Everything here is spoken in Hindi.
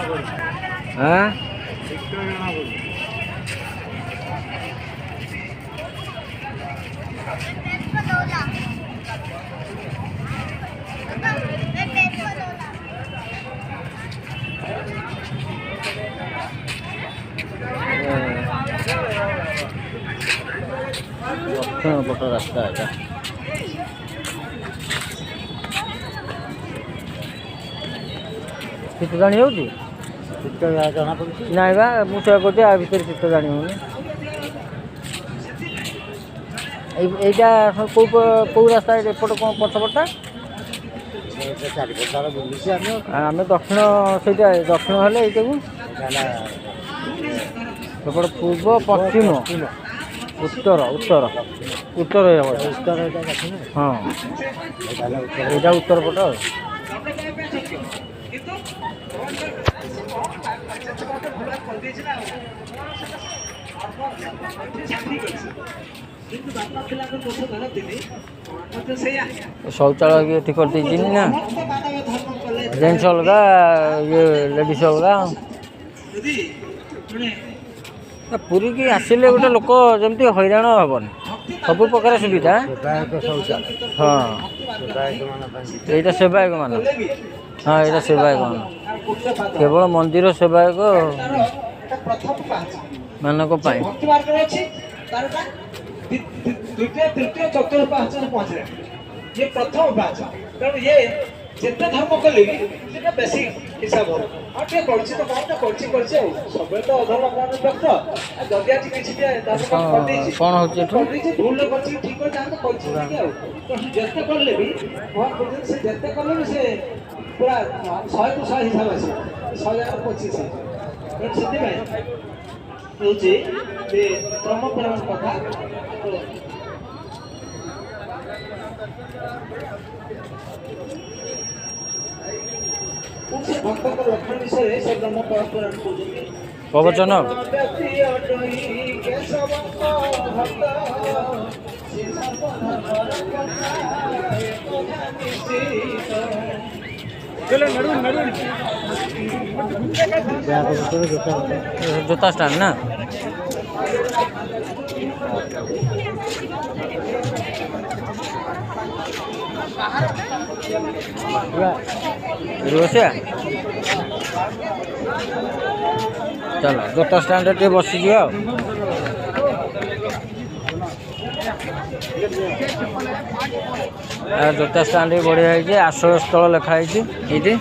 हाँ दक्षिण पट रास्ता है शीत जाणी हो जना पड़ी ना मुझे कहे आ भर शीत जाणी हो यहाँ कौ रास्ता एपट कौन पछपटा आम दक्षिण से दक्षिण हेल्ले सेपट पूर्व पश्चिम उत्तर उत्तर उत्तर हाँ यहाँ उत्तर पट शौचालय ये कर दीजिए ना जेन्स अलग ये लेडीज अलग पूरी की आसिले गोटे लोक जमी हैरान हेबन सब प्रकार सुविधा हाँ यहाँ सेवायक मान हाँ यहाँ सेवायक मान केवल मंदिर सेवायक मानक द्वितीय तृतीय चतुर्थ पाँच पहुंचे ये प्रथम पाँच तेणु ये जिते धर्म कले बेसी हिसाब हो हाँ ठीक कर तो कौन तो कर सब तो अधर्म कौन व्यक्त जदि आज किसी कौन हो भूल कर ठीक कर जिते कले भी से जिते कले भी से पूरा 100 को 100 हिसाब आस 100 25 से ब्रह्मपुराण कथा भक्त लक्षण विषय से ब्रह्मपुराण प्रवचन जूता स्टैंड ना रोसिया चलो जूता स्टैंड टे बसी दियो जूता स्टैंड बढ़िया है आश्रय स्थल लिखाई ये